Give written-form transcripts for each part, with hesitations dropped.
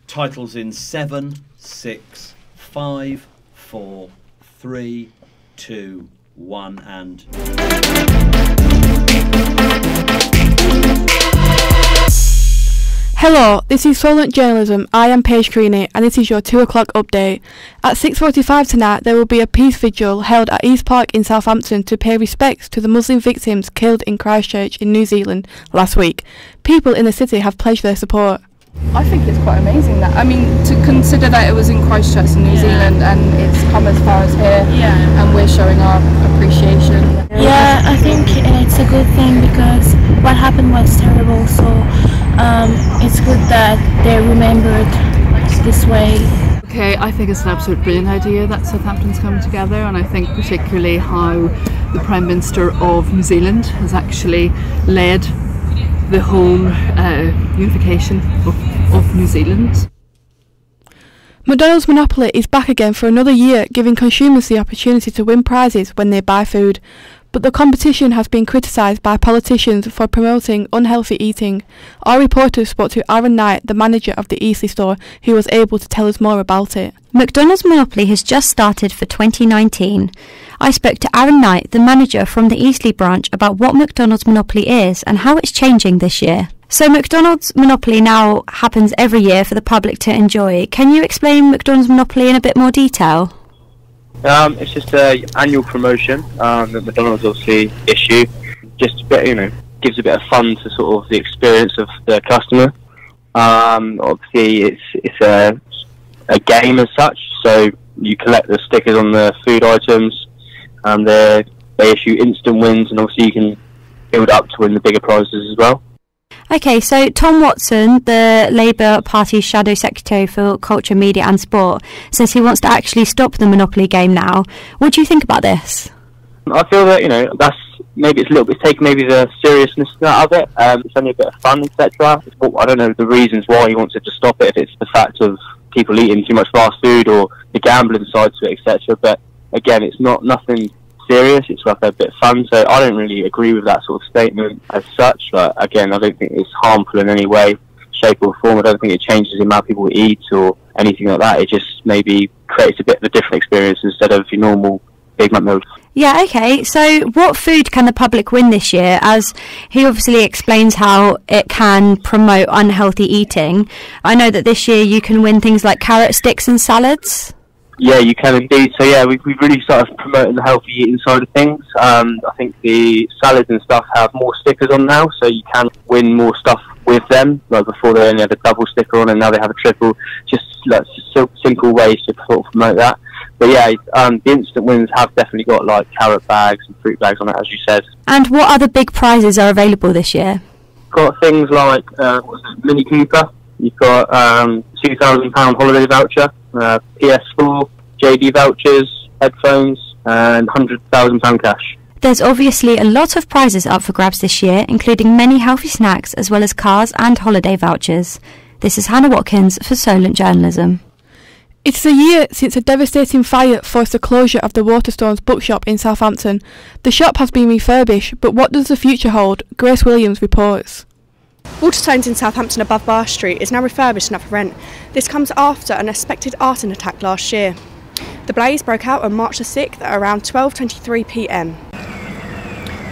Titles in 7, 6, 5, 4, 3, 2, 1 and... Hello, this is Solent Journalism. I am Paige Creaney and this is your 2 o'clock update. At 6:45 tonight there will be a peace vigil held at East Park in Southampton to pay respects to the Muslim victims killed in Christchurch in New Zealand last week. People in the city have pledged their support. I think it's quite amazing that, to consider that it was in Christchurch in New Zealand and it's come as far as here and we're showing our appreciation. Yeah, I think it's a good thing because what happened was terrible, so it's good that they're remembered this way. Okay, I think it's an absolute brilliant idea that Southampton's come together, and I think particularly how the Prime Minister of New Zealand has actually led the whole unification of New Zealand. McDonald's Monopoly is back again for another year, giving consumers the opportunity to win prizes when they buy food. But the competition has been criticised by politicians for promoting unhealthy eating. Our reporters spoke to Aaron Knight, the manager of the Eastleigh store, who was able to tell us more about it. McDonald's Monopoly has just started for 2019. I spoke to Aaron Knight, the manager from the Eastleigh branch, about what McDonald's Monopoly is and how it's changing this year. So McDonald's Monopoly now happens every year for the public to enjoy. Can you explain McDonald's Monopoly in a bit more detail? It's just an annual promotion that McDonald's obviously issue. Just a bit, gives a bit of fun to sort of the experience of the customer. Obviously, it's a game as such. So you collect the stickers on the food items, and they issue instant wins, and obviously you can build up to win the bigger prizes as well. Okay, so Tom Watson, the Labour Party's Shadow Secretary for Culture, Media and Sport, says he wants to actually stop the Monopoly game now. What do you think about this? I feel that, that's maybe it's a little bit taking maybe the seriousness out of it. It's only a bit of fun, etc. I don't know the reasons why he wants it to stop it, if it's the fact of people eating too much fast food or the gambling side to it, etc. But again, it's nothing serious, it's like a bit of fun, so I don't really agree with that sort of statement as such. Like, again, I don't think it's harmful in any way, shape or form. I don't think it changes the amount people eat or anything like that. It just maybe creates a bit of a different experience instead of your normal Big Mac meal. Yeah, okay, so what food can the public win this year, as he obviously explains how it can promote unhealthy eating? I know that this year you can win things like carrot sticks and salads. Yeah, you can indeed. So yeah, we've really started promoting the healthy eating side of things. I think the salads and stuff have more stickers on now, so you can win more stuff with them. Like before they only had a double sticker on, and now they have a triple. Just like simple ways to sort of promote that. But yeah, the instant wins have definitely got like carrot bags and fruit bags on it, as you said. And what other big prizes are available this year? Got things like Mini Cooper. You've got £2,000 holiday voucher, PS4, JD vouchers, headphones, and £100,000 cash. There's obviously a lot of prizes up for grabs this year, including many healthy snacks as well as cars and holiday vouchers. This is Hannah Watkins for Solent Journalism. It's a year since a devastating fire forced the closure of the Waterstones bookshop in Southampton. The shop has been refurbished, but what does the future hold? Grace Williams reports. Waterstones in Southampton above Bar Street is now refurbished and up for rent. This comes after an unexpected arson attack last year. The blaze broke out on March the 6th at around 12:23 p.m.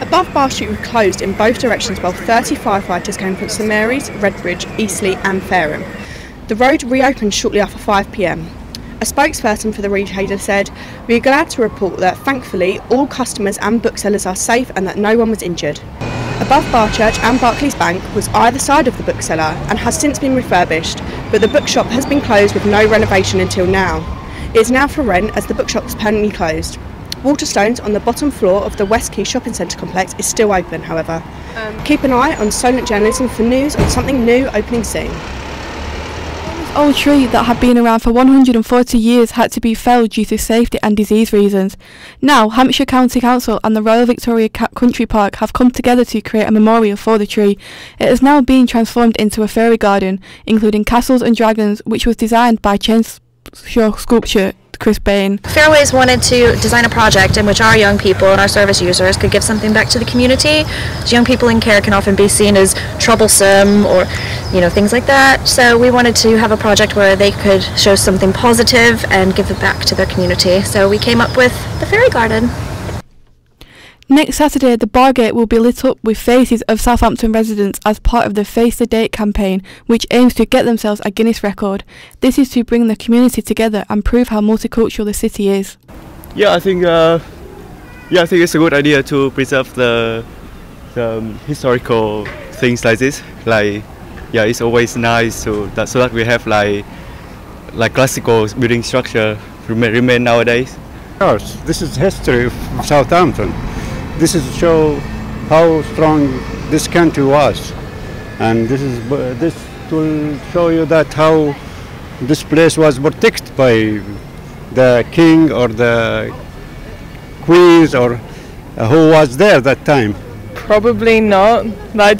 Above Bar Street was closed in both directions while 30 firefighters came from St Mary's, Redbridge, Eastleigh and Fareham. The road reopened shortly after 5 p.m. A spokesperson for the retailer said, "We are glad to report that, thankfully, all customers and booksellers are safe and that no one was injured." Above Barchurch and Barclays Bank was either side of the bookseller and has since been refurbished, but the bookshop has been closed with no renovation until now. It is now for rent as the bookshop is permanently closed. Waterstones on the bottom floor of the West Quay Shopping Centre complex is still open, however. Keep an eye on Solent Journalism for news on something new opening soon. Old tree that had been around for 140 years had to be felled due to safety and disease reasons. Now, Hampshire County Council and the Royal Victoria Country Park have come together to create a memorial for the tree. It has now been transformed into a fairy garden, including castles and dragons, which was designed by Chenshaw Sculpture Chris Bain. Fairways wanted to design a project in which our young people and our service users could give something back to the community. Young people in care can often be seen as troublesome or, things like that. So we wanted to have a project where they could show something positive and give it back to their community. So we came up with the Fairy Garden. Next Saturday, the Bargate will be lit up with faces of Southampton residents as part of the Face the Date campaign, which aims to get themselves a Guinness record. This is to bring the community together and prove how multicultural the city is. I think it's a good idea to preserve the historical things like this. It's always nice so that we have like classical building structure remain nowadays. Of course, this is history of Southampton. This is show how strong this country was, and this will show you that how this place was protected by the king or the queens or who was there that time. Probably not.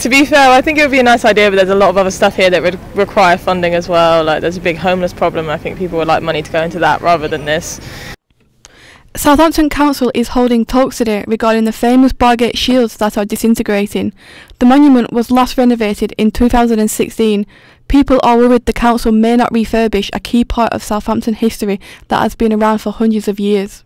To be fair, I think it would be a nice idea, but there's a lot of other stuff here that would require funding as well. There's a big homeless problem. I think people would like money to go into that rather than this. Southampton Council is holding talks today regarding the famous Bargate shields that are disintegrating. The monument was last renovated in 2016. People are worried the council may not refurbish a key part of Southampton history that has been around for hundreds of years.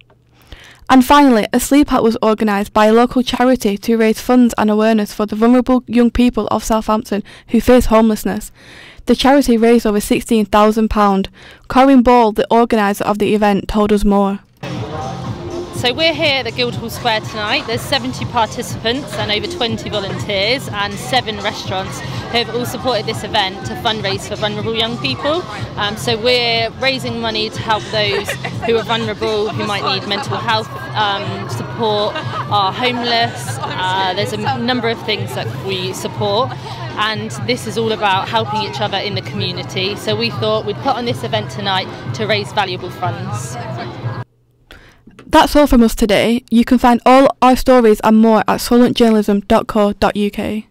And finally, a sleep out was organised by a local charity to raise funds and awareness for the vulnerable young people of Southampton who face homelessness. The charity raised over £16,000. Corinne Ball, the organiser of the event, told us more. So we're here at the Guildhall Square tonight. There's 70 participants and over 20 volunteers and 7 restaurants who have all supported this event to fundraise for vulnerable young people. So we're raising money to help those who are vulnerable, who might need mental health support, are homeless. There's a number of things that we support, and this is all about helping each other in the community. So we thought we'd put on this event tonight to raise valuable funds. That's all from us today. You can find all our stories and more at solentjournalism.co.uk.